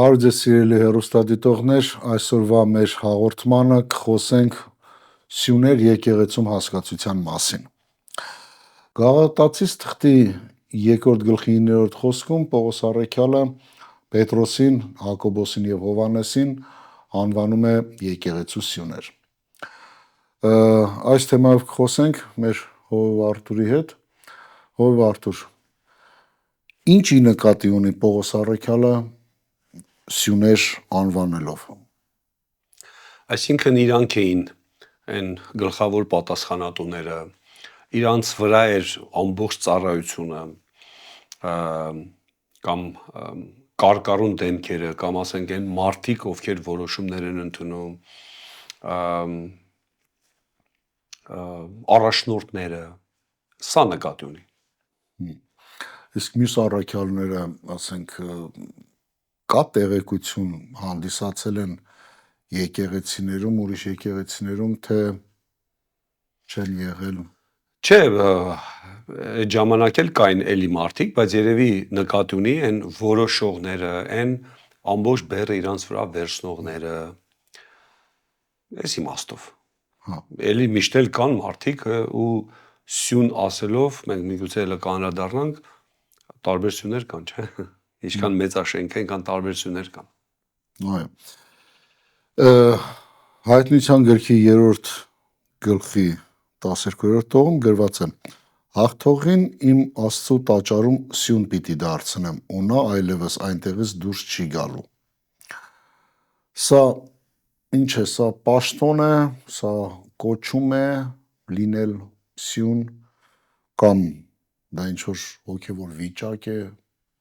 Բարև ձեզ սիրելի հեռուստադիտողներ, այսօրվա մեր հաղորդմանը կխոսենք սյուներ եկեղեցում հասկացության մասին։ Գաղատացիս թղթի 2-րդ գլխի 9-րդ խոսքում Պողոս առաքյալը Պետրոսին, Հակոբոսին եւ Հովհաննեսին անվանում է եկեղեցու սյուներ։ Այս թեմայով կխոսենք մեր Հովև Արթուրի հետ։ Հովև Արթուր, ինչի նկատի ունի Պողոս առաքյալը սյուներ անվանելով։ Այսինքն իրանք էին այն գլխավոր պատասխանատուները, իրանց վրա էր ամբողջ ծառայությունը կամ կարկառուն դեմքերը, կամ ասենք այն մարդիկ, ովքեր որոշումներ են ընդունում, առաջնորդները, սա նկատի ունի։ Իսկ մյուս առաքյալները, ասենք, կա տեղեկություն հանդիսացել են եկեղեցիներում, ուրիշ եկեղեցիներում, թե չեն եղել։ Չէ, այդ ժամանակ էլ կային էլի մարդիկ, բայց երևի նկատի ունի այն որոշողները, այն ամբողջ բեռը իրանց վրա վերցնողները, այս իմաստով։ Էլի միշտ էլ կան մարդիկ ու սյուն ասելով, մենք միգուցե էլ կանրադառնանք, տարբեր սյուներ կան, չէ՞։ Ինչքան մեծաշենք են, այնքան տարբեր սյուներ կան։ Այո։ Հայտնության գրքի 3-րդ գլխի 12-րդ տողում գրված է. «Հաղթողին իմ Աստծու տաճարում սյուն պիտի դարձնեմ, ու նա այլևս այնտեղից դուրս չի գալու»։ Սա ինչ է, սա պաշտոն է, սա կոչում է լինել սյուն, կամ դա ինչ-որ հոգևոր վիճակ է,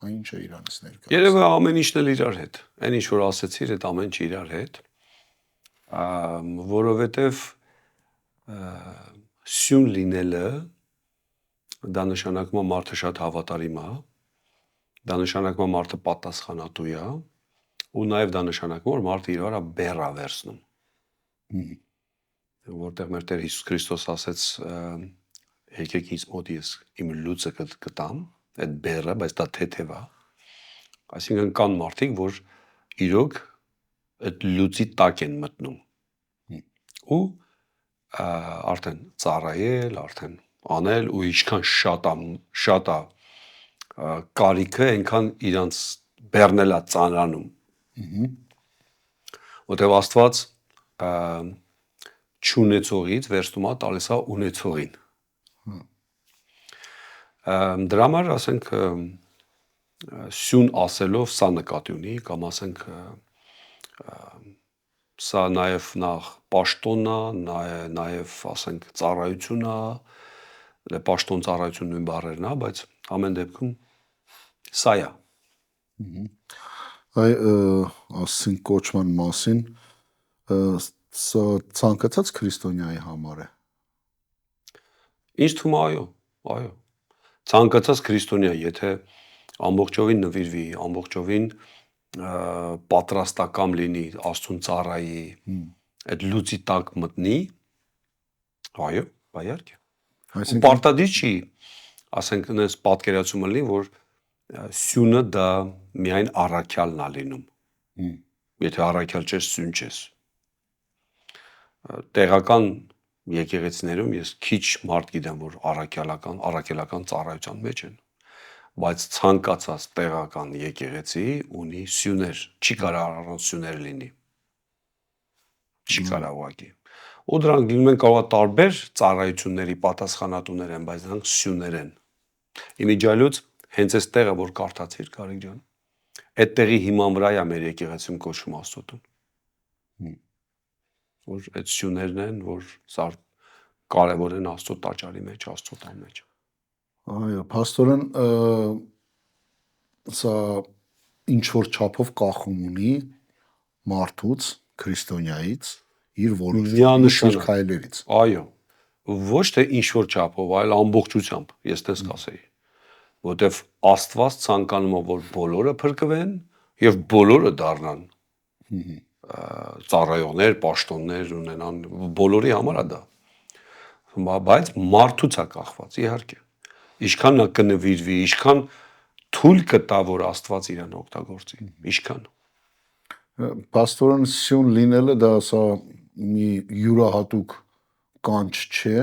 ինչ է իրանից ներկայացնում։ Երևի ամեն ինչն էլ իրար հետ, այն ինչ որ ասեցիր, այդ ամեն ինչ իրար հետ, որովհետև սյուն լինելը դա նշանակում է մարդը շատ հավատարիմ է, դա նշանակում է մարդը պատասխանատու է, ու նաև դա նշանակում է, որ մարդը իր վրա բեռ է վերցնում։ Որտեղ մեր Տեր Հիսուս Քրիստոս ասեց, եկեք ինձ մոտ, ես իմ լուծը կտամ, այդ բեռը, բայց դա թեթև է։ Այսինքն կան մարդիկ, որ իրոք այդ լուծի տակ են մտնում ու արդեն ծառայել, արդեն անել, ու ինչքան շատ է կարիքը, այնքան իրանց բեռն էլ է ծանրանում։ Որտեղ Աստված չունեցողից վերցնում է, տալիս է ունեցողին։ Դրա համար, ասենք, սյուն ասելով սա նկատի ունի, կամ ասենք սա նաև նախ պաշտոն է, նաև ասենք ծառայություն է, պաշտոն ծառայություն նույն բառերն է, բայց ամեն դեպքում սա է։ Ասենք կոչման մասին, սա ցանկացած քրիստոնյայի համար է։ Ինչ թվում է, այո։ Ցանկացած քրիստոնյա, եթե ամբողջովին նվիրվի, ամբողջովին պատրաստակամ լինի, Աստծուն ծառայի, այդ լուծի տակ մտնի, այո, իհարկե։ Ու պարտադիր չի, ասենք, այնպես պատկերացումը լինի, որ սյունը դա միայն առաքյալն է լինում։ Եթե առաքյալ չես, սյուն չես։ Տեղական եկեղեցիներում ես քիչ մարդ գիտեմ, որ առաքելական ծառայության մեջ են, բայց ցանկացած տեղական եկեղեցի ունի սյուներ, չի կարող առանց սյուներ լինի։ Չի կարող ուղղակի։ Ու դրանք լինում են կարող է տարբեր ծառայությունների պատասխանատուներ են, բայց դրանք սյուներ են։ Իմիջիալուց հենց այս տեղը, որ կարդացիր, Կարիք ջան, այդ տեղի հիման վրա է մեր եկեղեցում կոչվում Աստծո տուն։ Որ այդ սյուներն են, որ սա կարևոր են Աստծո տաճարի մեջ, Աստծո տան մեջ։ Այո, փաստորեն սա ինչ որ չափով կախում ունի մարդուց, քրիստոնյայից, իր որոշումներից, իր քայլերից։ Այո, ոչ թե ինչ որ չափով, այլ ամբողջությամբ, ես դες կասեի, որտեվ Աստված ցանկանում է, որ բոլորը փրկվեն եւ բոլորը դառնան ծառայողներ, պաշտոններ ունենան, բոլորի համար է դա։ Բայց մարդուց է կախված, իհարկե։ Ինչքան նա կնվիրվի, ինչքան թույլ կտա, որ Աստված իրան օգտագործի, ինչքան։ Պաստորեն սյուն լինելը դա սա մի յուրահատուկ կանչ չէ,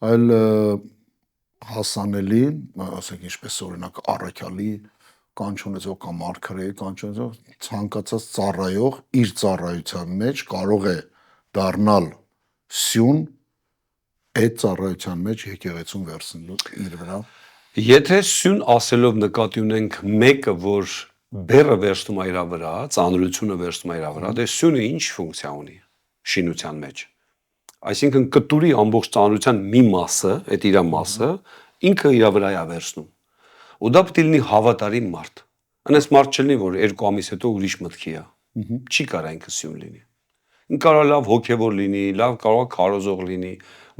այլ հասանելի, ասենք ինչպես օրինակ առաքյալի կանչ ունեցող կամ մարգարեի կանչ ունեցող ցանկացած ծառայող իր ծառայության մեջ կարող է դառնալ սյուն այդ ծառայության մեջ եկեղեցուն վերցնելու իր վրա։ Եթե սյուն ասելով նկատի ունենք մեկը, որ բեռը վերցնում է իր վրա, ծանրությունը վերցնում է իր վրա, դե սյունը ինչ ֆունկցիա ունի շինության մեջ։ Այսինքն կտուրի ամբողջ ծանրության մի մասը, այդ իր մասը, ինքը իր վրա է վերցնում։ Ու դա պետք է լինի հավատարիմ մարդ։ Այնպես մարդ չլինի, որ 2 ամիս հետո ուրիշ մտքի է։ Չի կարա ինքը սյուն լինի։ Ինքը կարող է լավ հոգևոր լինի, լավ կարող է քարոզող լինի,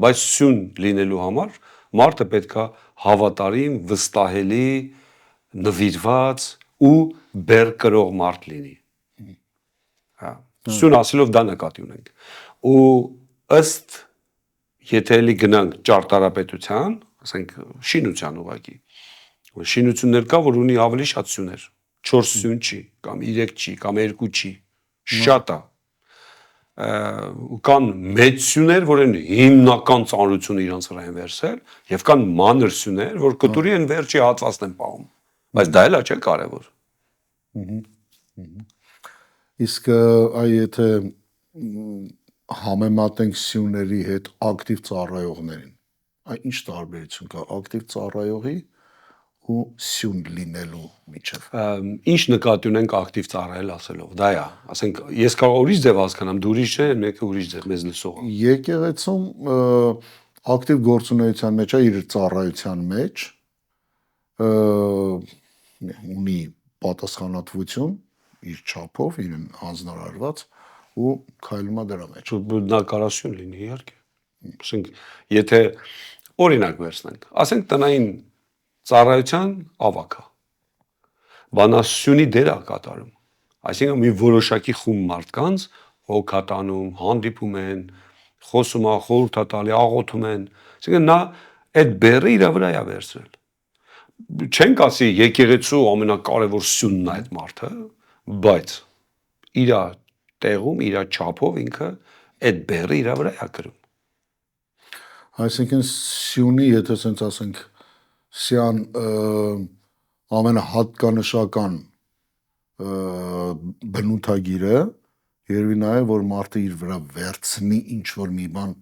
բայց սյուն լինելու համար մարդը պետք է հավատարիմ, վստահելի, նվիրված ու բեր կրող մարդ լինի։ Հա։ Սյուն ասելով դա նկատի ունենք։ Ու ըստ եթե էլի գնանք ճարտարապետության, ասենք շինության ուղղակի, շինություններ կա, որ ունի ավելի շատ սյուներ, 4 սյուն չի, կամ 3 չի, կամ 2 չի, շատ է։ Ու կան մեծ սյուներ, որ են հիմնական ծանրությունը իրանց վրա են վերցել, եւ կան մանր սյուներ, որ կտուրի են վերջի հատվածն են պահում, բայց դա էլ չէ կարևոր։ Իսկ այ եթե համեմատենք սյուների հետ ակտիվ ծառայողներին, այ ինչ տարբերություն կա ակտիվ ծառայողի ու սյուն լինելու միջև։ Ինչ նկատի ունենք ակտիվ ծառայել ասելով, դա է, ասենք ես կարող ուրիշ ձև հասկանամ, դու ուրիշ է, մեկը ուրիշ ձև մեզ լսողը։ Եկեղեցում ակտիվ գործունեության մեջ է իր ծառայության մեջ ունի պատասխանատվություն իր չափով, իր հանձնարարված ու քայլում է դրա մեջ։ Դա կարասյուն լինի իհարկե։ Ասենք եթե օրինակ վերցնենք, ասենք տնային ծառայության ավակը բանասյունի դեր է կատարում, այսինքն մի որոշակի խումբ մարդկանց հոգատանում, հանդիպում են, խոսում է, խորհուրդ է տալի, աղոթում են, այսինքն նա այդ բեռը իր վրա է վերցրել։ Չենք ասի եկեղեցու ամենակարևոր սյունն է այդ մարդը, բայց իր տեղում, իր չափով ինքը այդ բեռը իր վրա է կրում։ Այսինքն սյունի, եթե ասենք ասենք սյան ամենահատկանշական բնութագիրը երևի նա է, որ մարդը իր վրա վերցնի ինչ որ մի բան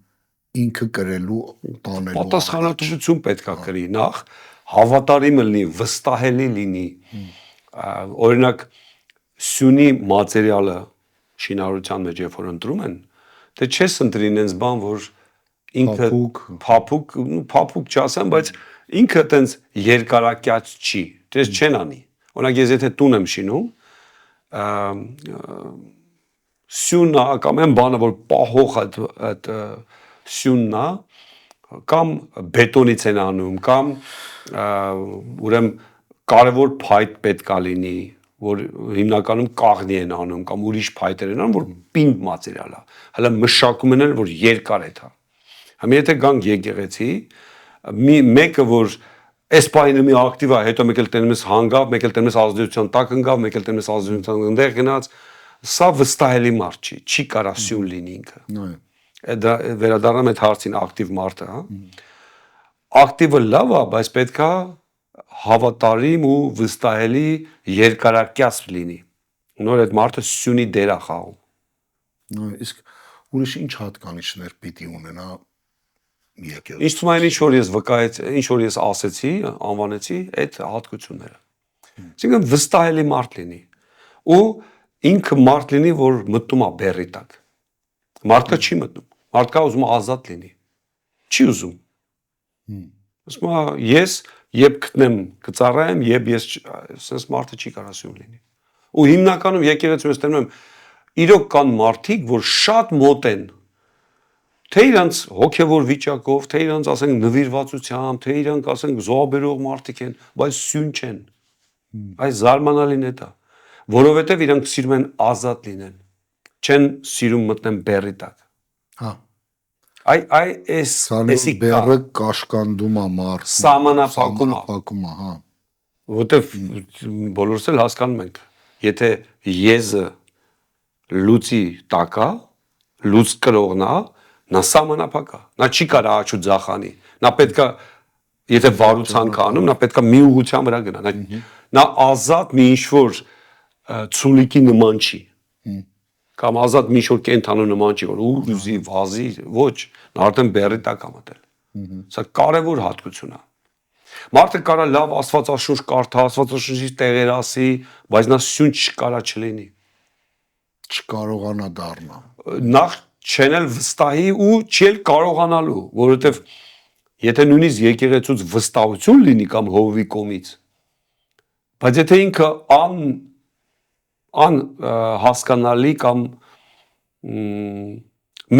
ինքը կրելու տանելու։ Պատասխանատվություն պետք է կրի, նախ հավատարիմ լինի, վստահելի լինի։ Օրինակ սյունի մատերիալը շինարարության մեջ երբ որ ընտրում են, թե չես ընտրի այնպես բան, որ ինքը փափուկ չասեմ, բայց ինքը այտենց երկարակյաց չի, դες չեն անի։ Օրինակ ես եթե տուն եմ շինում, սյունը կամ այն բանը, որ պահող այդ սյունն է, կամ բետոնից են անում, կամ ուրեմն կարևոր փայտ պետք է լինի, որ հիմնականում կաղնի են անում կամ ուրիշ փայտեր են անում, որ պինդ մատերիալ է։ Հələ մշակում են, որ երկար է դա։ Հիմա եթե գանք եկեղեցի, մեկը որ այս պահին մի ակտիվ է, հետո մեկ էլ տենումս հանգավ, մեկ էլ տենումս ազդեցության տակ ընկավ, մեկ էլ տենումս ազդեցության ընդեղ գնաց, սա վստահելի մարդ չի կարա սյուն լինի ինքը։ Դա վերադառնամ այդ հարցին ակտիվ մարդը, հա։ Ակտիվը լավ է, բայց պետք է հավատարիմ ու վստահելի երկարակյաց լինի։ Նոր այդ մարդը սյունի դեր է խաղում։ Իսկ ուրիշ ինչ հատկանիշներ պիտի ունենա եկեղեցին։ Ինչ թվում է ինչ որ ես վկայեցի, ինչ որ ես ասեցի, անվանեցի այդ հատկությունները։ Այսինքն վստահելի մարդ լինի ու ինքը մարդ լինի, որ մտնում է բեռի տակ։ Մարդը չի մտնում։ Մարդկա ուզում է ազատ լինի։ Չի ուզում։ Ասում է ես երբ գտնեմ կծառայեմ, երբ ես sense մարդը չի կարա սյուն լինի։ Ու հիմնականում եկեղեցում ես տենում եմ իրոք կան մարդիկ, որ շատ մոտ են թե իրանց հոգևոր վիճակով, թե իրանց ասենք նվիրվածությամբ, թե իրանք ասենք զոհաբերող մարդիկ են, բայց սյուն չեն։ Այս զարմանալին է դա, որովհետև իրանք սիրում են ազատ լինեն, չեն սիրում մտնեն բեռի տակ։ Հա։ Էսի բեռը կաշկանդում է մարդ։ Սահմանափակում է, հա։ Որտեվ բոլորս էլ հասկանում ենք, եթե եզը լուծի տակա, լուծ կրողնա, նա սահմանափակ է։ Նա չի կարող աչու ձախանի։ Նա պետքա եթե վարուցանք անում, նա պետքա մի ուղղության վրա գնա։ Նա ազատ մի ինչ-որ ցուլիկի նման չի։ Կամ ազատ մի ինչ-որ կենթանու նման չի, որ ուզի, վազի, ոչ, նա արդեն բեռի տակ է մտել։ Սա կարևոր հատկություն է։ Մարդը կարա լավ Աստվածաշունչ կարդա, Աստվածաշունչի տեղեր ասի, բայց նա սյուն չկարա չլինի։ Չկարողանա դառնա։ Նախ չեն էլ վստահի ու չել կարողանալու, որովհետև եթե նույնիսկ եկեղեցուց վստահություն լինի կամ հովվի կողմից, բայց եթե ինքը հասկանալի կամ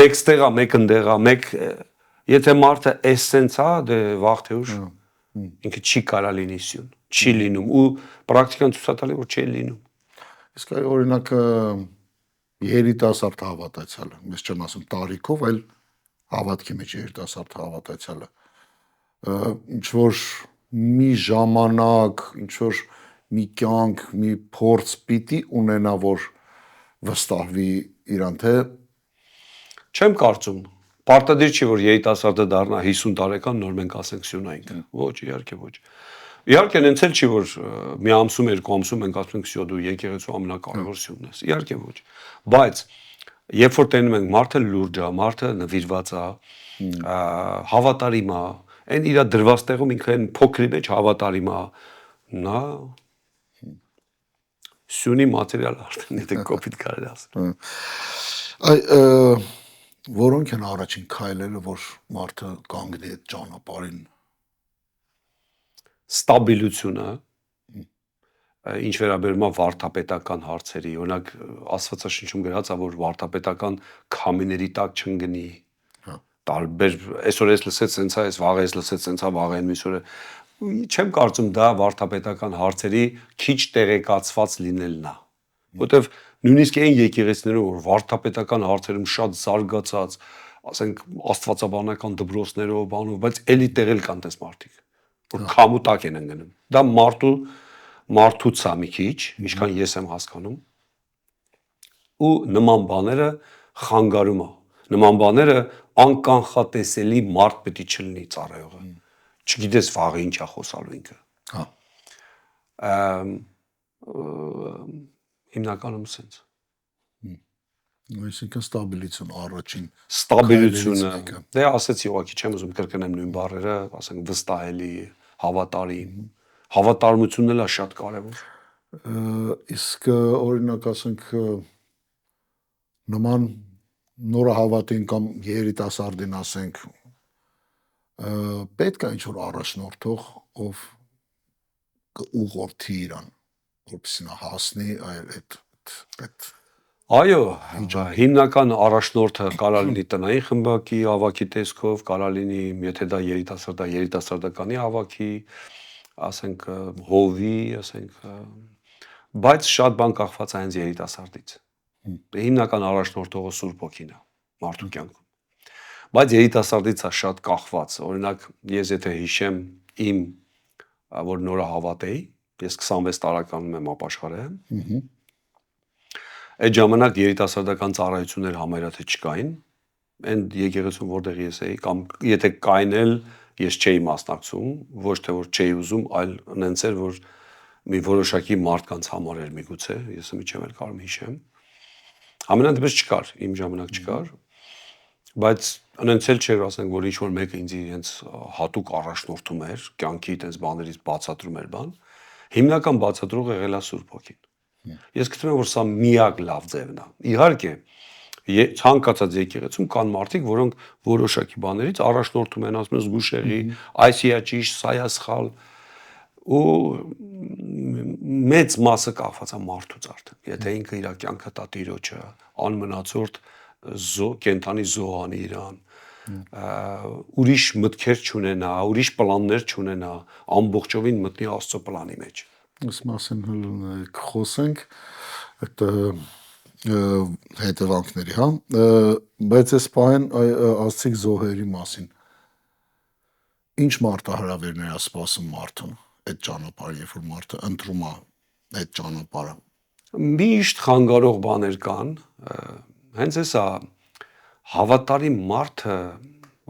մեկ ստեղա, մեկ ընդեղա, եթե մարդը էսենս է, դե վաղ թե ուշ ինքը չի կարա լինի սյուն, չի լինում ու պրակտիկան ցույց է տալի, որ չի լինում։ Իսկ այ օրինակ երիտասարդ հավատացյալը, ես չեմ ասում տարիքով, այլ հավատքի մեջ երիտասարդ հավատացյալը, ինչ որ մի ժամանակ, ինչ որ մի կյանք, մի փորձ պիտի ունենա, որ վստահվի իրան, թե չեմ կարծում։ Պարտադիր չի, որ երիտասարդը դառնա 50 տարեկան, նոր մենք ասենք սյունայինք։ Ոչ, իհարկե ոչ։ Իհարկե նենց էլ չի, որ մի ամսում, երկու ամսում մենք ասում ենք սյո դու եկեղեցու ամենակարևոր սյունն ես։ Իհարկե ոչ։ Բայց երբ որ տենում ենք մարդը լուրջ է, մարդը նվիրված է, հավատարիմ է, այն իր դրված տեղում ինքը այն փոքրի մեջ հավատարիմ է, նա սյունի մատերիալ արդեն եթե կոպիտ կարելի ասել։ այ որոնք են առաջին քայլերը, որ մարդը կանգնի այդ ճանապարհին։ Ստաբիլությունը, ինչ վերաբերում է վարդապետական հարցերի, օրինակ Աստվածաշնչում գրած է, որ վարդապետական քամիների տակ չընկնի։ Տարբեր այսօր ես լսեց սենց է, այս վաղ ես լսեց սենց է, վաղ են մյուսօրը չեմ կարծում դա վարդապետական հարցերի քիչ տեղեկացված լինելն է, որովհետև նույնիսկ այն եկեղեցիներում, որ վարդապետական հարցերում շատ զարգացած, ասենք աստվածաբանական դպրոցներով, բանով, բայց էլի տեղել կան տես մարդիկ, որ քամու տակ են ընկնում։ Դա մարդուց է մի քիչ, ինչքան ես եմ հասկանում, ու նման բաները խանգարում է։ Նման բաները անկանխատեսելի մարդ պետք է չլինի ծառայողը։ Չգիտես վաղը ինչ է խոսալու ինքը։ Հիմնականում սենց։ Այսինքն ստաբիլիզացիան առաջին Ստաբիլությունը, դե ասեցի ուղղակի չեմ ուզում կրկնեմ նույն բառերը, ասենք վստահելի, հավատարիմ, հավատարմությունն էլ է շատ կարևոր։ Իսկ օրինակ ասենք նման նորահավատին կամ երիտասարդին ասենք պետք է ինչ-որ առաջնորդող, ով կուղղորդի իրան, որպեսզի նա հասնի այդ Այո, հիմնական առաջնորդը կարա լինի տնային խմբակի ավակի տեսքով, կարա լինի, եթե դա երիտասարդ է, երիտասարդականի ավակի, ասենք հովի, ասենք, բայց շատ բան կախված է հենց երիտասարդից։ Հիմնական առաջնորդողը Սուրբ Հոգին է մարդու կյանքում։ Բայց երիտասարդից է շատ կախված։ Օրինակ, ես եթե հիշեմ իմ, որ նորահավատ էի, ես 26 տարեկանում եմ ապաշխարել, այդ ժամանակ երիտասարդական ծառայություններ համարյա թե չկային, այն եկեղեցում որտեղ ես էի, կամ եթե կային էլ ես չէի մասնակցում, ոչ թե որ չէի ուզում, այլ նենց էր, որ մի որոշակի մարդկանց համար էր միգուցե, ես միջև էլ կարող հիշեմ։ Ամենադեպս չկար, իմ ժամանակ չկար, բայց նենց էլ չէր, ասենք, որ ինչ-որ մեկը ինձ իրենց հատուկ առաջնորդում էր, կյանքի այդպես բաներից բացատրում էր բան, հիմնական բացատրողը եղել է Սուրբ Հոգին։ Ես գտնում եմ, որ սա միակ լավ ձևն է։ Իհարկե, ցանկացած եկեղեցում կան մարդիկ, որոնք որոշակի բաներից առաջնորդում են, ասում են զգուշեղի, այս իա ճիշտ, սա իա սխալ, ու մեծ մասը կախված է մարդուց արդեն։ Եթե ինքը իր կյանքը տա Տիրոջը, անմնացորդ կենթանի զոհանի իրան, ուրիշ մտքեր չունենա, ուրիշ պլաններ չունենա, ամբողջովին մտնի Աստծո պլանի մեջ։ Այս մասին կխոսենք այդ հետևանքների, հա, բայց այս պահին ասցիք զոհերի մասին։ Ինչ մարտահրավերներ է սպասում մարդուն այդ ճանապարհը, երբ որ մարդը ընտրում է այդ ճանապարհը։ Միշտ խանգարող բաներ կան, հենց էսա հավատարիմ մարդը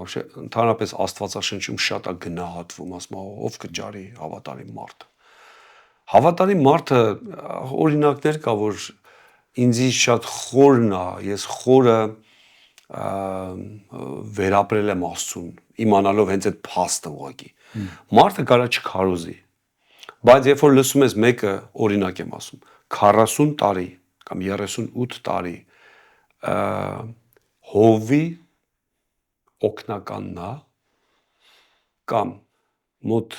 вообще ընդհանրապես Աստվածաշնչում շատ է գնահատվում, ասում ով կճարի հավատարիմ մարդը։ Հավատարիմ մարդը օրինակներ կա, որ ինձի շատ խորն է, ես խորը վերապրել եմ Աստծուն, իմանալով հենց այդ փաստը ուղղակի։ Մարդը կարա չքարոզի, բայց երբ որ լսում ես մեկը, օրինակ եմ ասում, 40 տարի կամ 38 տարի հովի օգնականն է կամ մոտ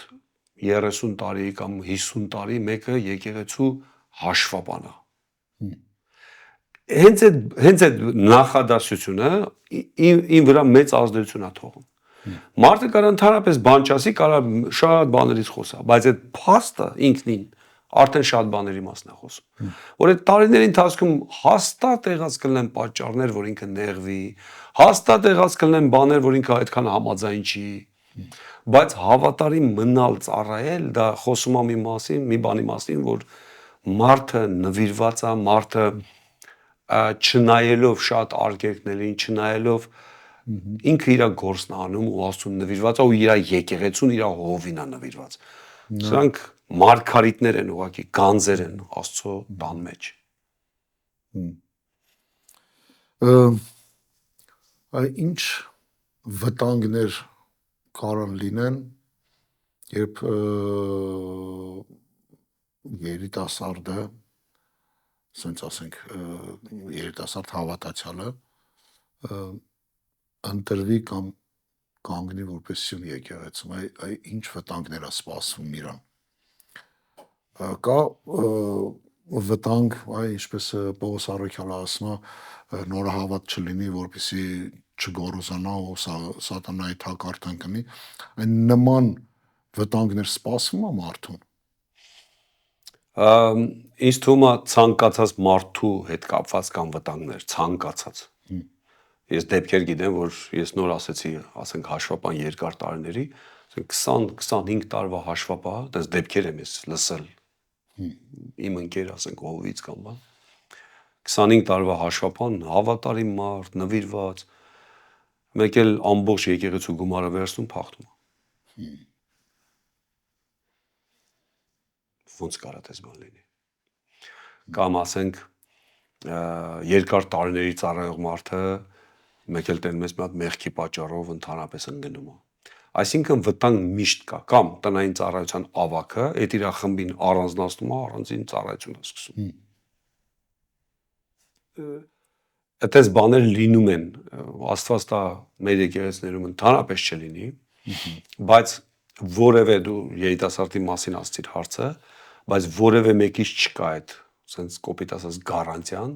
30 տարի կամ 50 տարի մեկը եկեղեցու հաշվապան է։ Հենց այդ նախադասությունը իմ վրա մեծ ազդեցություն է թողում։ Մարդը կարա ընդհանրապես բան չասի, կարա շատ բաներից խոսա, բայց այդ փաստը ինքնին արդեն շատ բաների մասն է խոսում։ Որ այդ տարիների ընթացքում հաստատ եղած կլինեն պատճառներ, որ ինքը նեղվի, հաստատ եղած կլինեն բաներ, որ ինքը այդքան համաձայն չի, բայց հավատարիմ մնալ ծառայել, դա խոսում է մի բանի մասին, որ մարդը նվիրված է, մարդը չնայելով շատ արգելքներին, չնայելով ինքը իր գործն անում ու Աստծուն նվիրված է ու իր եկեղեցուն, իր հովին է նվիրված։ Սրանք մարգարիտներ են ուղղակի, գանձեր են Աստծո տան մեջ։ Ինչ վտանգներ կարան լինեն, երբ երիտասարդը, ասենք ասենք երիտասարդ հավատացյալը ընտրվի կամ կանգնի որպես սյուն եկեղեցում, ինչ վտանգներ է սպասվում իրան։ Կա վտանգ, ինչպես Պողոս առաքյալը ասում է, նորահավատ չլինի, որպեսզի չգոռոզանա ու սատանայի թակարդան կնի, այն նման վտանգներ սպասվում է մարդուն։ Ինձ թվում է ցանկացած մարդու հետ կապված կան վտանգներ, ցանկացած։ Ես դեպքեր գիտեմ, որ ես նոր ասեցի, ասենք հաշվապան երկար տարիների, 20-25 տարվա հաշվապահ, դες դեպքեր եմ ես լսել իմ ընկեր, ասենք հովից կամ բան, 25 տարվա հաշվապան, հավատարիմ մարդ, նվիրված, մեկ էլ ամբողջ եկեղեցու գումարը վերցնում փախնում է։ Ոնց կարա դες բան լինի։ Կամ ասենք երկար տարիների ծառայող մարդը մեկ էլ տեն մեծ մի հատ մեղքի պատճառով ընդհանրապես ընկնում է։ Այսինքն վտանգ միշտ կա, կամ տնային ծառայության ավագը այդ իր խմբին առանձնացնում է, առանձին ծառայություն է սկսում։ Այդպես բաներ լինում են, Աստված տա մեր եկեղեցիներում ընդհանրապես չլինի, բայց որևէ դու երիտասարդի մասին ասցիր հարցը, բայց որևէ մեկից չկա այդ, ասենց կոպիտ ասած գարանտիան,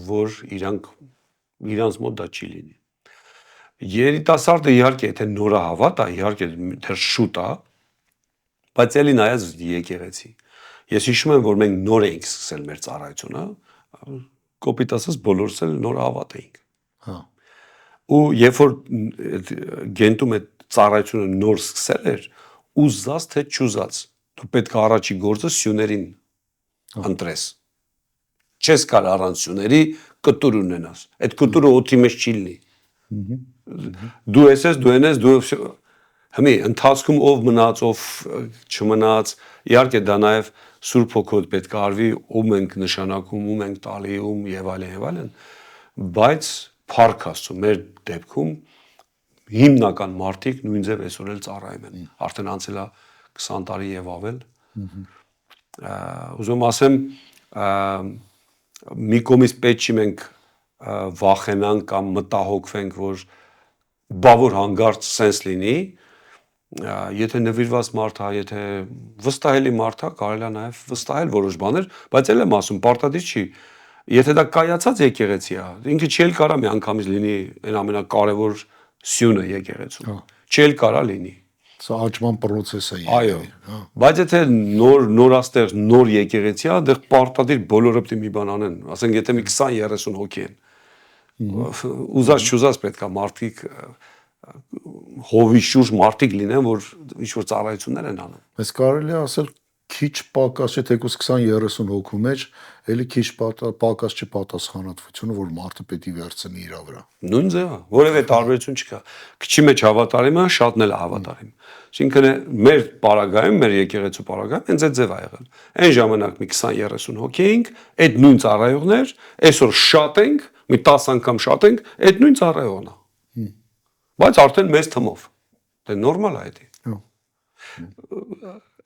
որ իրանց մոտ դա չի լինի։ Երիտասարդը իհարկե եթե նորահավատ է, իհարկե դեռ շուտ է, բայց էլի նայած եկեղեցի։ Ես հիշում եմ, որ մենք նոր էինք սկսել մեր ծառայությունը, կոպիտ ասած բոլորս էլ նորահավատ էինք։ Ու երբ որ գենտում այդ ծառայությունը նոր սկսել էր, ուզած թե չուզած, դու պետք է առաջի գործը սյուներին ընտրես։ Չես կարող առանց սյուների կտուր ունենաս։ Այդ կտուրը օդի մեջ չի լինի։ Դու ես, դու ես, դու հիմի ընթացքում ով մնաց, ով չմնաց, իհարկե դա նաև Սուրբ Հոգով պետք է արվի, ում ենք նշանակում, ում ենք տալի, ում եւ այլն, բայց փառք Աստծո, մեր դեպքում հիմնական մարդիկ նույն ձև այսօր էլ ծառայում են։ Արդեն անցել է 20 տարի եւ ավել։ Ուզում ասեմ, մի կողմից պետք չի մենք վախենանք կամ մտահոգվենք, որ բավոր հանգարց սենս լինի, եթե նվիրված մարդ է, եթե վստահելի մարդ է, կարելի է նաև վստահել որոշ բաներ, բայց էլ եմ ասում, պարտադիր չի, եթե դա կայացած եկեղեցի է, ինքը չի էլ կարա մի անգամից լինի այն ամենակարևոր սյունը եկեղեցում, չի էլ կարա լինի։ Սա աճման process է։ Այո, բայց եթե նորաստեղծ նոր եկեղեցի է, դեռ պարտադիր բոլորը պետք է մի բան անեն, ասենք եթե մի 20-30 հոգի են, ուզած չուզած պետք է մարդիկ հովի շուրջ մարդիկ լինեն, որ ինչ որ ծառայություններ են անում։ Բայց կարելի է ասել քիչ պակաս չէ, թեկուզ 20-30 հոգու մեջ, էլի քիչ պակաս չի պատասխանատվությունը, որ մարդը պետք է վերցնի իր վրա։ Նույն ձևը, որևէ տարբերություն չկա։ Քչի մեջ հավատարիմը, շատն էլ հավատարիմ։ Այսինքն մեր պարագայում, մեր եկեղեցու պարագայում հենց այդ ձև ա եղել։ Այն ժամանակ մի 20-30 հոգի էինք, այդ նույն ծառայողներ, այսօր շատ ենք, մի 10 անգամ շատ ենք, այդ նույն ծառայողն է։ Բայց արդեն մեծ թմով։ Դե նորմալ է դա։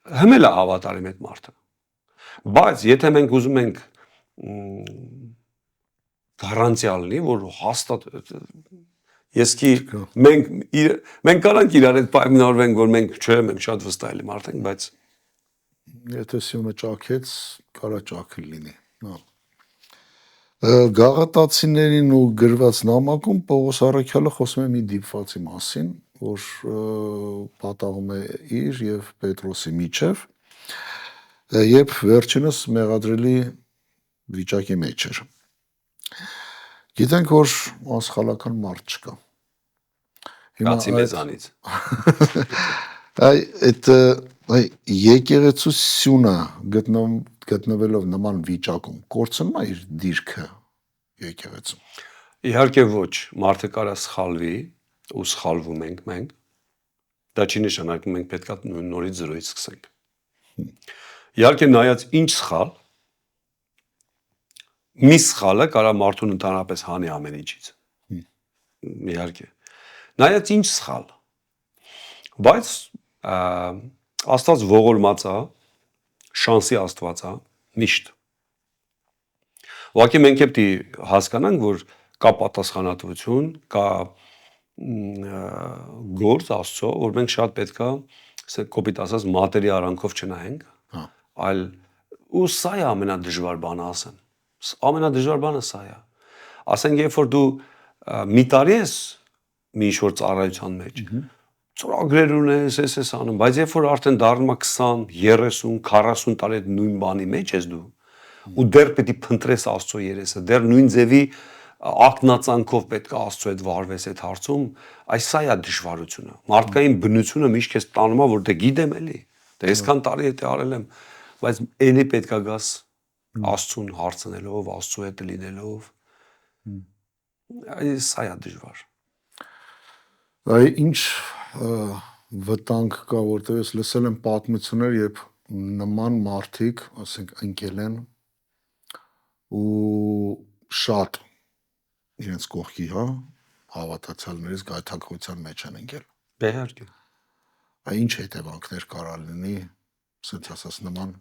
Հմել է հավատարիմ այդ մարդը։ Բայց եթե մենք ուզում ենք գարանտիա լինի, որ հաստատ մենք կարանք իրար հետ պայմանավորվենք, որ մենք շատ վստահ ենք մարդենք, բայց եթե սյունը ճաքեց, կարա ճաքել լինի։ Գաղատացիներին ու գրված նամակում Պողոս Առաքյալը խոսում է մի դիպվածի մասին, որ պատահում է իր եւ Պետրոսի միջև, երբ վերջինս մեղադրելի վիճակի մեջ էր։ Գիտենք, որ անսխալական մարդ չկա։ Բացի մեզանից։ Այդ եկեղեցու սյունը գտնվելով նման վիճակում կորցնում է իր դիրքը եկեղեցու։ Իհարկե ոչ, մարդը կարա սխալվի ու սխալվում ենք մենք։ Դա չի նշանակում մենք պետք է նորից զրոյից սկսենք։ Իհարկե նայած ինչ սխալ, մի սխալը կարա մարդուն ընդհանրապես հանի ամեն ինչից։ Իհարկե։ Նայած ինչ սխալ։ Բայց Աստված ողորմած է, շանսի Աստված է, միշտ։ Ուղղակի մենք պետք է հասկանանք, որ կա պատասխանատվություն, կա գործ Աստծո, որ մենք շատ պետք է կոպիտ ասած մատերի արանքով չնայենք, այլ ու սա է ամենադժվար բանը ասեմ։ Ամենադժվար բանը սա է։ Ասենք, երբ որ դու մի տարի ես մի ինչ-որ ծառայության մեջ, ծրագրեր ունես, ես անում, բայց երբ որ արդեն դառնում է 20, 30, 40 տարի այդ նույն բանի մեջ ես դու, ու դեռ պետք է փնտրես Աստծո երեսը, դեռ նույն ձևի ակնածանքով պետք է Աստծո հետ վարվես այդ հարցում, այս սա է դժվարությունը։ Մարդկային բնությունը միշտ քեզ տանում է, որ դե գիտեմ էլի, դե այսքան տարի հետ արել եմ, բայց էլի պետք է գաս Աստծուն հարցնելով, Աստծո հետ լինելով։ Այս սա է դժվար։ Ինչ վտանգ կա, որտեղ ես լսել եմ պատմություններ, երբ նման մարդիկ, ասենք, ընկել են ու շատ իրենց կողքի, հավատացյալներից գայթակղության մեջ են ընկել։ Իհարկե։ Ինչ հետևանքներ կարա լինի, ասենց ասած նման։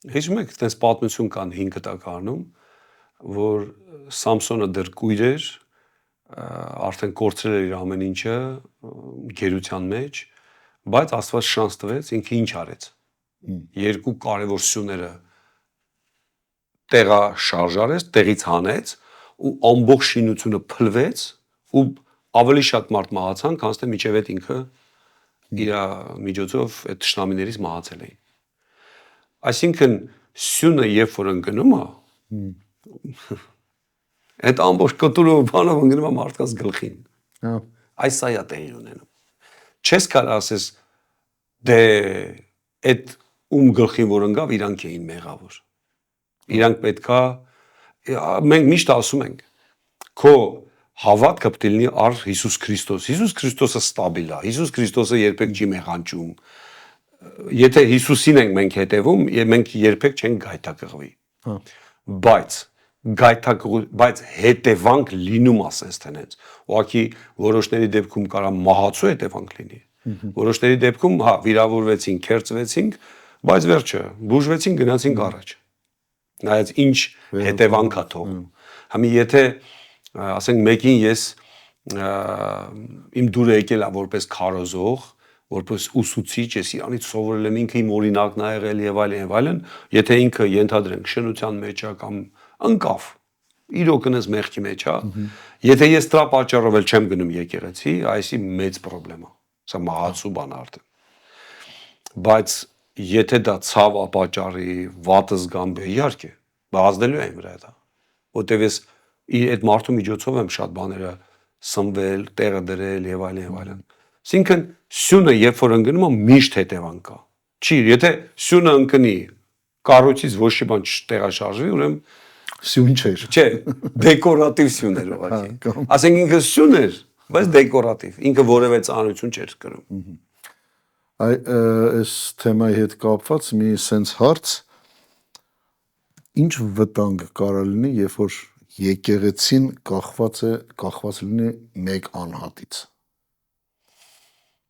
Հիշում եք, այդպես պատմություն կան 5 տակարանում, որ Սամսոնը դեռ կույր էր, արդեն կորցրել էր իր ամեն ինչը գերության մեջ, բայց Աստված շանս տվեց, ինքը ինչ արեց։ Երկու կարևոր սյուները տեղա շարժարեց, տեղից հանեց ու ամբողջ շինությունը փլվեց ու ավելի շատ մարդ մահացան, քան թե միջև այդ ինքը իր միջոցով այդ թշնամիներից մահացել էին։ Այսինքն սյունը երբ որ ընկնում է, այդ ամբողջ կտուրով բանով ընկնում է մարդկանց գլխին։ Այս սա է տեղի ունենում։ Չես կարող ասես դե այդ ում գլխին որ ընկավ, իրանք էին մեղավոր։ Իրանք պետքա մենք միշտ ասում ենք քո հավատքը պետք է լինի առ Հիսուս Քրիստոս։ Հիսուս Քրիստոսը ստաբիլ է։ Հիսուս Քրիստոսը երբեք չի մեղանչում։ Եթե Հիսուսին ենք մենք հետևում, մենք երբեք չենք գայթակղվի։ Բայց հետևանք լինում ասես տենց։ Ուղղակի որոշների դեպքում կարա մահացու հետևանք լինի։ Որոշների դեպքում վիրավորվեցին, քերծվեցինք, բայց վերջը բուժվեցին, գնացինք առաջ։ Նայած ինչ հետևանք է թողում։ Համի եթե ասենք մեկին ես իմ դուրը եկել է որպես քարոզող, որպես ուսուցիչ, ես իրանից սովորել եմ, ինքը իմ օրինակն ա եղել եւ այլն, եթե ինքը ենթադրենք շնության մեջ է կամ ընկավ, իրոքնս մեղքի մեջ է, եթե ես դրա պատճառով էլ չեմ գնում եկեղեցի, այսի մեծ խնդրեմ է։ Սա մահացու բան է արդեն։ Բայց եթե դա ցավ ապաճառի, վատը զգամ, իհարկե, բազդելու եմ վրա դա։ Որտեւ ես այդ մարդու միջոցով եմ շատ բաները սնվել, տեղը դրել եւ այլն։ Այսինքն սյունը երբ որ ընկնում է միշտ հետևանք կա։ Չի, եթե սյունը ընկնի, կառույցից ոչ մի բան չտեղաշարժվի, ուրեմն Սյուն չէր։ չէ, դեկորատիվ սյուն էր ուղղակի։ Ասենք ինքը սյուն էր, բայց դեկորատիվ, ինքը որևէ ծանրություն չէր կրում։ Այս թեմայի հետ կապված մի սենց հարց, ինչ վտանգ կարա լինի, երբ որ եկեղեցին կախված լինի մեկ անհատից։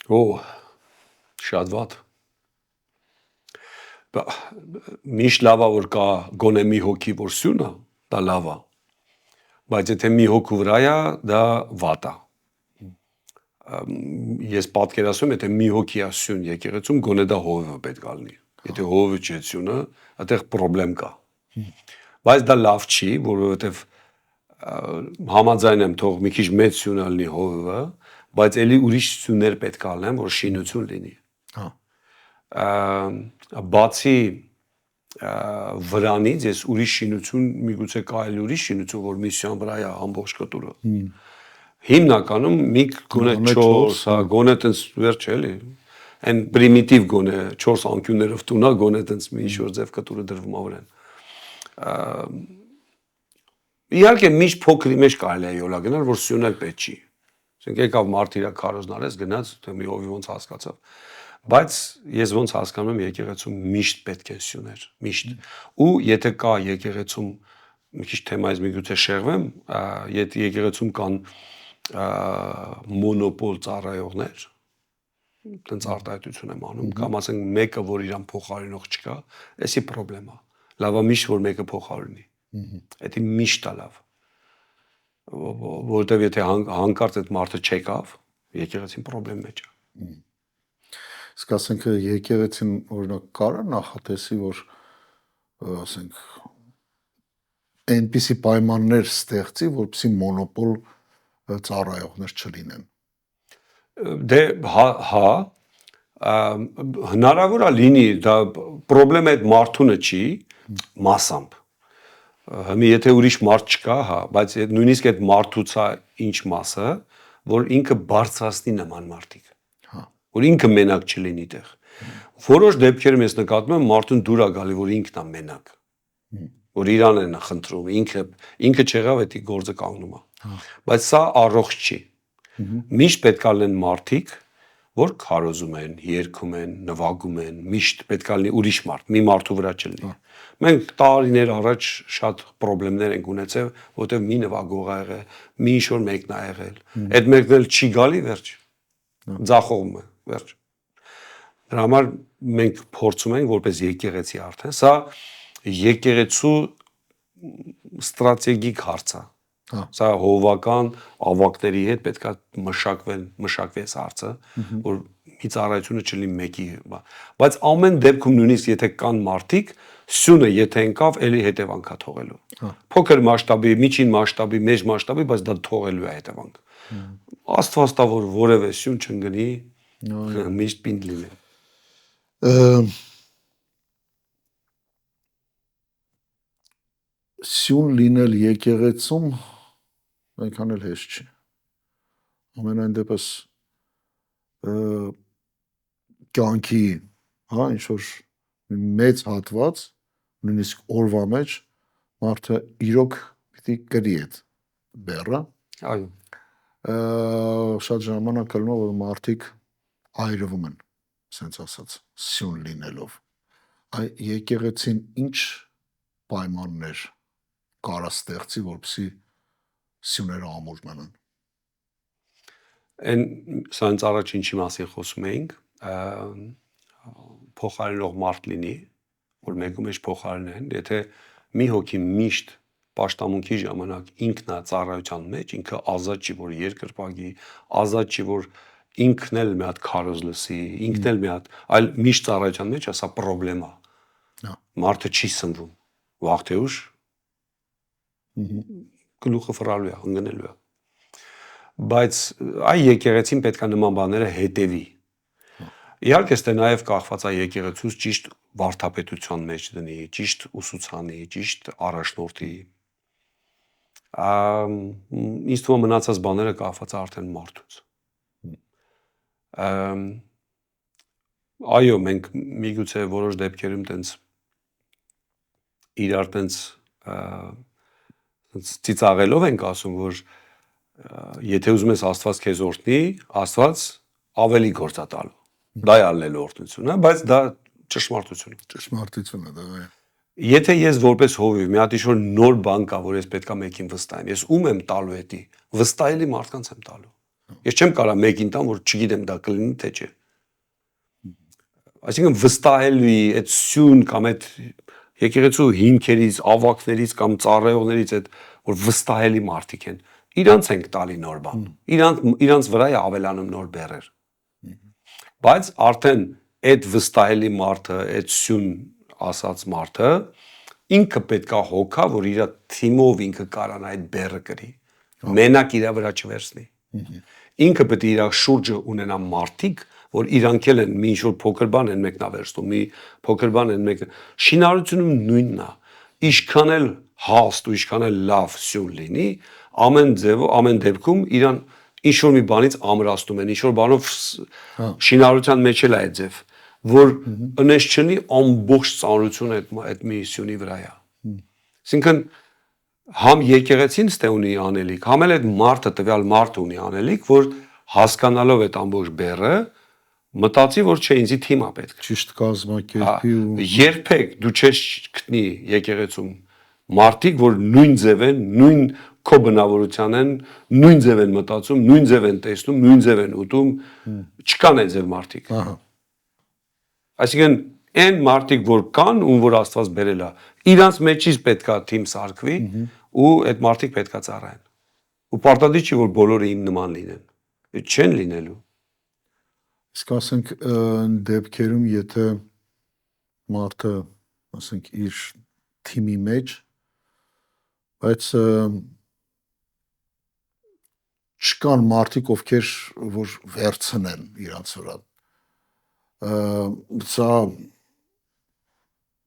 Օ, շատ վատ։ Միշտ լավ է որ կա գոնե մի հոգի որ սյուն է, դա լավ է։ Բայց եթե մի հոգու վրա է, դա վատ է։ Ես պատկերացնում եմ, եթե մի հոգի է սյուն եկեղեցում, գոնե դա հովիվը պետք է լինի։ Եթե հովիվը չէ սյունը, այդտեղ խնդրեմ կա։ Բայց դա լավ չի, որովհետև համաձայն եմ թող մի քիչ մեծ սյուն լինի հովիվը, բայց ելի ուրիշ սյուններ պետք է լինեն, որ շինություն լինի։ Բացի վրանից ես ուրիշ շինություն, միգուցե կա այլ ուրիշ շինություն, որ միսիան վրա է ամբողջ կտուրը։ Հիմնականում մի գոնե 4, հա, գոնե տենց վերջ էլի։ Այն պրիմիտիվ գոնե 4 անկյուններով տունա, գոնե տենց մի ինչ-որ ձև կտուրը դրվում ա վրան։ Իհարկե միշտ փոքրի մեջ կարելի է յոլա գնալ, որ սյուն էլ պետք չի։ Ասենք եկավ մարդ իր քարոզն արեց, գնաց, թե մի հովի ոնց հասկացավ։ Բայց ես ոնց հասկանում եմ եկեղեցում միշտ պետք է սյուներ, միշտ։ Ու եթե կա եկեղեցում մի քիչ թեմայից միգուցե շեղվեմ, եթե եկեղեցում կան մոնոպոլ ծառայողներ, տենց արտահայտություն եմ անում, կամ ասենք մեկը, որ իրան փոխարինող չկա, էսի պրոբլեմ է։ Լավ է միշտ որ մեկը փոխարինի։ Դա միշտ է լավ։ Որտեվ եթե հանկարծ այդ մարդը չեկավ, եկեղեցին պրոբլեմ մեջ է։ Իսկ ասենք եկեղեցին օրինակ կարա նախատեսի, որ ասենք այնպիսի պայմաններ ստեղծի, որպեսզի մոնոպոլ ծառայողներ չլինեն։ Դե հա, հնարավոր է լինի, դա պրոբլեմը այդ մարդունը չի, մասամբ։ Հիմա եթե ուրիշ մարդ չկա, հա, բայց նույնիսկ այդ մարդուց է ինչ մասը, որ ինքը բարձրացնի նման մարդիկ։ Որ ինքը մենակ չլինի տեղ։ Որոշ դեպքերում ես նկատում եմ մարդուն դուր է գալի, որ ինքն է մենակ։ Որ իրան են խնդրում, ինքը չեղավ, էդի գործը կանգնում է։ Բայց սա առողջ չի։ Միշտ պետք է լինեն մարդիկ, որ քարոզում են, երգում են, նվագում են, միշտ պետք է լինի ուրիշ մարդ, մի մարդու վրա չլինի։ Մենք տարիներ առաջ շատ խնդիրներ ենք ունեցել, որտեղ մի նվագող ա եղել, մի ինչ-որ մեկն ա եղել։ Այդ մեկն էլ չի գալի, վերջ։ Ձախողում է, վերջ։ Դրա համար մենք փորձում ենք որպես եկեղեցի արդեն, սա եկեղեցու ստրատեգիկ հարց է։ Սա հովվական ավակների հետ պետք է մշակվի այս հարցը, որ մի ծառայությունը չլինի մեկի, բայց ամեն դեպքում նույնիսկ եթե կան մարդիկ, սյունը եթե ընկավ, էլի հետևանք է թողելու։ Փոքր մասշտաբի, միջին մասշտաբի, մեծ մասշտաբի, բայց դա թողելու է հետևանք։ Աստված տա որ որևէ սյուն չընկնի, միշտ պինդ լինի։ Սյուն լինել եկեղեցում այնքան էլ հեշտ չի։ Ամենայն դեպս կյանքի, հա, ինչ որ մեծ հատված, նույնիսկ օրվա մեջ մարդը իրոք պիտի կրի այդ բեռը։ Այո։ Շատ ժամանակ կլինի որ մարդիկ այրվում են, ասենց ասած, սյուն լինելով։ Այ եկեղեցին ինչ պայմաններ կարա ստեղծի, որպեսզի սյուները ամուր մնան։ Սա հենց առաջ ինչի մասին խոսում էինք, փոխարինող մարդ լինի, որ մեկու մեջ փոխարինեն, եթե մի հոգի միշտ պաշտամունքի ժամանակ ինքն է ծառայության մեջ, ինքը ազատ չի որ երկրպագի, ազատ չի որ ինքն էլ մի հատ քարոզ լսի, ինքն էլ մի հատ, այլ միշտ ծառայության մեջ է, սա պրոբլեմ է։ Մարդը չի սնվում, վաղ թե ուշ գլուխը ֆռալու է, ընկնելու է։ Բայց այ եկեղեցին պետք է նման բաները հետևի։ Իհարկե ստե նաև կախված է եկեղեցուց ճիշտ վարդապետության մեջ դնի, ճիշտ ուսուցանի, ճիշտ առաջնորդի։ Ինձ թվում է մնացած բաները կախված է արդեն մարդուց։ Այո, մենք միգուցե որոշ դեպքերում տենց իրար տենց ծիծաղելով ենք ասում, որ եթե ուզում ես Աստված քեզ օրհնի, Աստված ավելի գործ է տալու։ Դա է ալնելու օրհնությունը, բայց դա ճշմարտություն է։ Ճշմարտություն է դա։ Եթե ես որպես հովիվ մի հատ ինչ-որ նոր բան կա, որ ես պետքա մեկին վստահեմ, ես ում եմ տալու էդի, վստահելի մարդկանց եմ տալու։ Ես չեմ կարա մեկին տամ, որ չգիտեմ դա կլինի թե չէ։ Այսինքն վստահելի այդ սյուն կամ այդ եկեղեցու հիմքերից, ավակներից կամ ծառայողներից այդ որ վստահելի մարդիկ են, իրանց ենք տալի նոր բան։ Իրանց վրա է ավելանում նոր բեռեր։ Բայց արդեն այդ վստահելի մարդը, այդ սյուն ասած մարդը ինքը պետքա հոգա, որ իր թիմով ինքը կարան այդ բեռը կրի։ Մենակ իր վրա չվերցնի։ Ինքը պետք է իր շուրջը ունենա մարդիկ, որ իրանք էլ են մի ինչ-որ փոքր բան են մեկնավերցնում, մի փոքր բան են մեկ շինարարությունում նույնն է։ Ինչքան էլ հաստ ու ինչքան էլ լավ սյուն լինի, ամեն ձևով, ամեն դեպքում իրան ինչ-որ մի բանից ամրացնում են, ինչ-որ բանով շինարարության մեջ էլ է այդ ձև, որ ընես չլինի ամբողջ ծանրությունը այդ մի սյունի վրա է։ Այսինքն համ եկեղեցին ստե ունի անելիք, համ էլ այդ մարդը տվյալ մարդը ունի անելիք, որ հասկանալով այդ ամբողջ բեռը մտածի, որ չէ, ինձի թիմ է պետք։ Ճիշտ կազմակերպի ու Երբեք դու չես գտնի եկեղեցում մարդիկ, որ նույն ձև են, նույն քո բնավորության են, նույն ձև են մտածում, նույն ձև են տեսնում, նույն ձև են ուտում, չկան այդ ձև մարդիկ։ Այսինքն այն մարդիկ, որ կան, ում որ Աստված բերել է, իրանց մեջից պետքա թիմ սարքվի ու այդ մարդիկ պետքա ծառայեն։ Ու պարտադիր չի, որ բոլորը իմ նման լինեն։ Չեն լինելու։ Իսկ ասենք դեպքերում, եթե մարդը, ասենք, իր թիմի մեջ, բայց չկան մարդիկ, ովքեր որ վերցնեն իրանց վրա։ Սա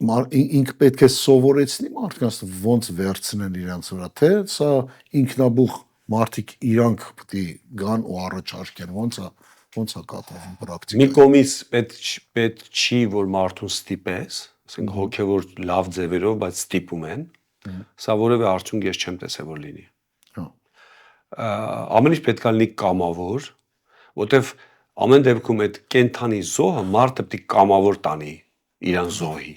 ինքը պետք է սովորեցնի մարդկանց ոնց վերցնեն իրանց վրա, թե սա ինքնաբուխ մարդիկ իրանք պետք է գան ու առաջարկեն, ոնց է կատարվում պրակտիկայում։ Մի կողմից պետք չի, որ մարդուն ստիպես, ասենք հոգևոր լավ ձևերով, բայց ստիպում են, սա որևէ արդյունք ես չեմ տեսել, որ լինի։ Ամեն ինչ պետք է լինի կամավոր, որտեվ ամեն դեպքում այդ կենթանի զոհը մարդը պետք է կամավոր տանի իրան զոհի։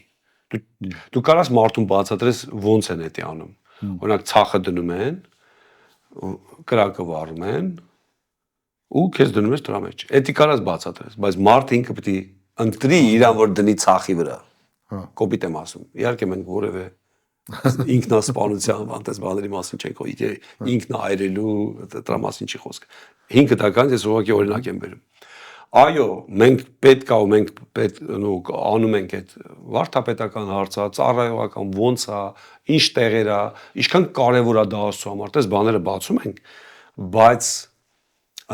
Դու կարաս մարդուն բացատրես ոնց են դա անում։ Օրինակ ցախը դնում են, կրակը վառում են ու քեզ դնում ես դրա մեջ։ Էդի կարաս բացատրես, բայց մարդը ինքը պետք է ընտրի իրան, որ դնի ցախի վրա։ Կոպիտ եմ ասում։ Իհարկե մենք որևէ ինքնասպանության բանտես բաների մասին չենք խոսի, ինքնայրելու դրա մասին չի խոսքը։ 5 տականից ես ուղղակի օրինակ եմ բերում։ Այո, մենք պետք է ու մենք անում ենք այդ վարդապետական հարցը, ծառայողական ոնց է, ինչ տեղեր է, ինչքան կարևոր է դա Աստծո համար, դες բաները բացում ենք, բայց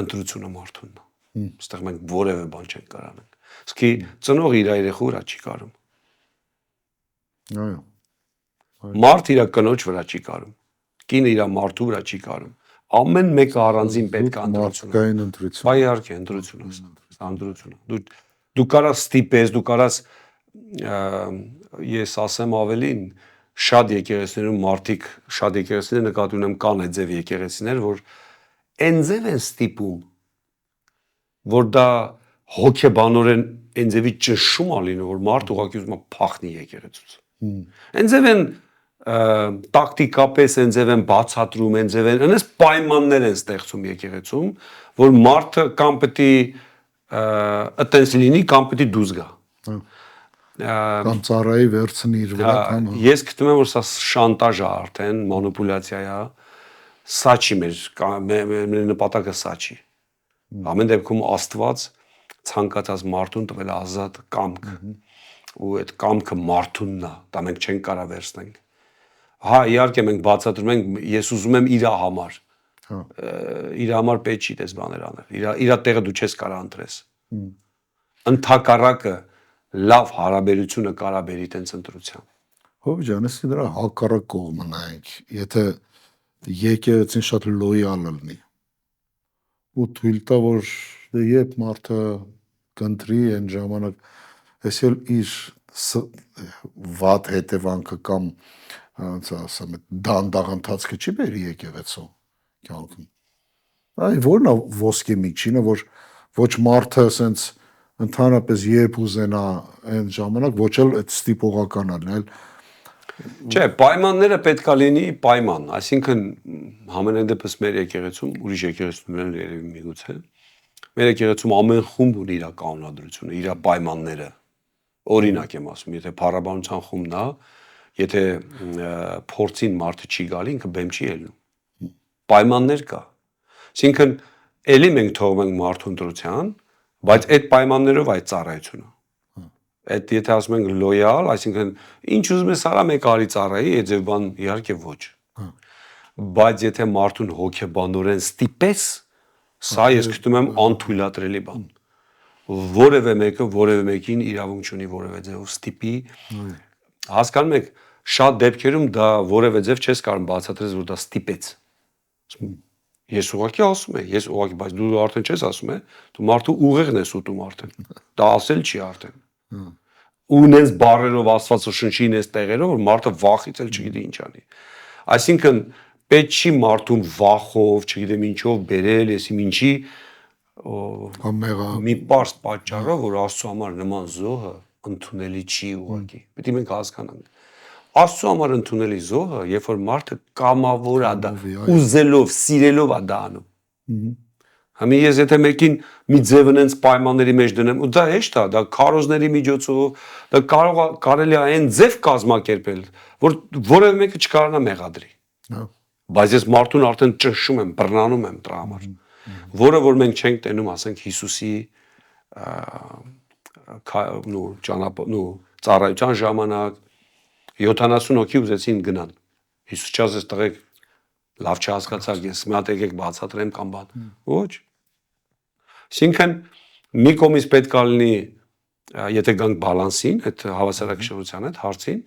ընտրությունը մարդունն է։ Այստեղ մենք որևէ բան չենք կարող անենք։ Իսկի ծնող իր երեխու վրա չի կարում։ Այո։ Մարդ իր կնոջ վրա չի կարում։ Կինը իր մարդու վրա չի կարում։ Ամեն մեկը առանձին պետք է ընտրություն։ Բայ իհարկե ընտրություն է։ Դու կարաս ստիպես, դու կարաս ես ասեմ ավելին, շատ եկեղեցիներում մարդիկ, շատ եկեղեցիներ նկատի ունեմ կան այդ ձև եկեղեցիներ, որ այն ձև են ստիպում, որ դա հոգեբանորեն այն ձևի ճնշում է լինում, որ մարդ ուղղակի ուզում է փախնի եկեղեցուց։ Այն ձև են տակտիկապես այն ձև են բացատրում, այն ձև են, այնպես պայմաններ են ստեղծում եկեղեցում, որ մարդը կամ պետք է այտենց լինի, կամ պետք է դուրս գա։ Կամ ծառայի վերցնի իր վրա, կամ Ես գտնում եմ, որ սա շանտաժ է արդեն, մանիպուլյացիա է, սա չի մեր նպատակը սա չի։ Ամեն դեպքում Աստված ցանկացած մարդուն տվել է ազատ կամք, ու այդ կամքը մարդունն է, դա մենք չենք կարա վերցնենք։ Հա, իհարկե մենք բացատրում ենք, ես ուզում եմ իր համար։ Իր համար պետք չի դες բաներ անել։ Իր տեղը դու չես կարա ընտրես։ Ընդհակառակը լավ հարաբերությունը կարա բերի տենց ընտրության։ Հով ջան, ասի դրա հակառակ կողմը նայենք, եթե եկեղեցին շատ լոյալ լինի ու թույլ տա, որ երբ մարդը կընտրի այն ժամանակ ես էլ իր վատ հետևանքը կամ ոնց ասեմ դանդաղ ընթացքը չի բերի եկեղեցու կյանքում այ որն է ոսկե միջինը որ ոչ մարդը ասենց ընդհանրապես երբ ուզենա այն ժամանակ ոչ էլ այդ ստիպողական այլ Չէ, պայմանները պետքա լինի պայման, այսինքն համենայն դեպս մեր եկեղեցում, ուրիշ եկեղեցիներն երևի միգուցե, մեր եկեղեցում ամեն խումբ ունի իր կանոնադրությունը, իր պայմանները։ Օրինակ եմ ասում, եթե փառաբանության խումբն է, եթե փորձին մարդը չի գալի, ինքը բեմ չի ելնում։ Պայմաններ կա։ Այսինքն էլի մենք թողում ենք մարդու ընտրության, բայց այդ պայմաններով այդ ծառայությունը Այդ եթե ասում ենք լոյալ, այսինքն ինչ ուզում ես արա մեկ արի ծառայի, այդ ձև բան իհարկե ոչ։ Բայց եթե մարդուն հոգեբանորեն ստիպես, սա ես գտնում եմ անթույլատրելի բան։ Որևէ մեկը որևէ մեկին իրավունք չունի որևէ ձևով ստիպի։ Հասկանում եք, շատ դեպքերում դա որևէ ձև չես կարող բացատրել, որ դա ստիպեց։ Ես ուղղակի ասում եմ, ես ուղղակի, բայց դու արդեն չես ասում եմ, դու մարդու ուղեղն ես ուտում արդեն։ Դա ասել չի արդեն։ Ու նենց բարերով Աստվածաշնչի նենց տեղերով որ մարդը վախից էլ չգիտի ինչ անի։ Այսինքն պետք չի մարդուն վախով, չգիտեմ ինչով բերել, եսիմ ինչի մի պարզ պատճառով որ Աստծո համար նման զոհը ընդունելի չի ուղղակի։ Պետք է մենք հասկանանք։ Աստծո համար ընդունելի զոհը, երբ որ մարդը կամավոր է դա, ուզելով, սիրելով է դա անում։ Համի ես եթե մեկին մի ձևն այնց պայմանների մեջ դնեմ, ու դա հեշտ է, դա քարոզների միջոցով, դա կարելի է այն ձև կազմակերպել, որ որևէ մեկը չկարանա մեղադրի։ Բայց ես մարդուն արդեն ճնշում եմ, բռնանում եմ դրա համար, որը որ մենք չենք տենում, ասենք Հիսուսի ծառայության ժամանակ 70 հոգի ուզեցին գնան։ Հիսուս չասեց տղեկ լավ չհասկացաք, ես մի հատ եկեք բացատրեմ կամ բան։ Ոչ։ Այսինքն մի կողմից պետք է լինի, եթե գանք բալանսին, այդ հավասարակշռության այդ հարցին,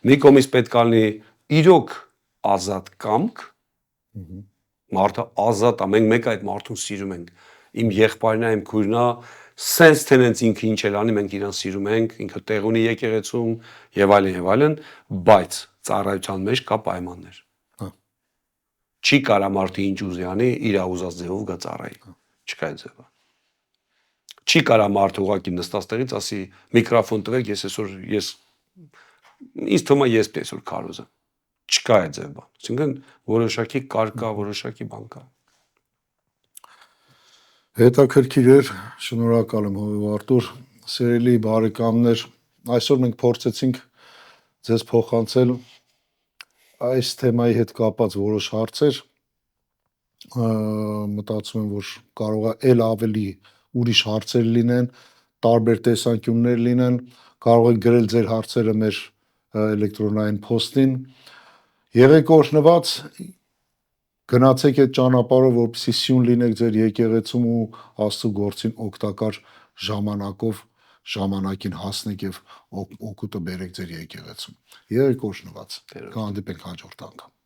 մի կողմից պետք է լինի իրոք ազատ կամք, մարդը ազատ է, մենք մեկ այդ մարդուն սիրում ենք, իմ եղբայրն է, իմ քույրն է, սենց թե նենց ինքը ինչ էլ անի, մենք իրան սիրում ենք, ինքը տեղ ունի եկեղեցում եւ այլն, բայց ծառայության մեջ կա պայմաններ։ Չի կարա մարդը ինչ ուզի անի, իր ուզած ձևով գա ծառայի։ Չկա այդ ձևը։ Չի կարա մարդը ուղակի նստած տեղից ասի միկրոֆոն տվեք, ես այսօր ինձ թվում է ես այսօր քարոզ եմ։ Չկա այդ ձև բան։ Այսինքն որոշակի կարգա, որոշակի բան կա։ Հետաքրքիր էր, շնորհակալ եմ Հովիվ Արտուր, սիրելի բարեկամներ, այսօր մենք փորձեցինք ձեզ փոխանցել այս թեմայի հետ կապված որոշ հարցեր, մտածում եմ, որ կարող է էլ ավելի ուրիշ հարցեր լինեն, տարբեր տեսանկյուններ լինեն, կարող եք գրել ձեր հարցերը մեր էլեկտրոնային փոստին, եղեք օրհնված, գնացեք այդ ճանապարհով, որպեսզի սյուն լինեք ձեր եկեղեցում ու Աստծո գործին օգտակար ժամանակին հասնեք եւ օգուտը բերեք ձեր եկեղեցում։ Եղեք օրհնված։ Կհանդիպենք հաջորդ անգամ։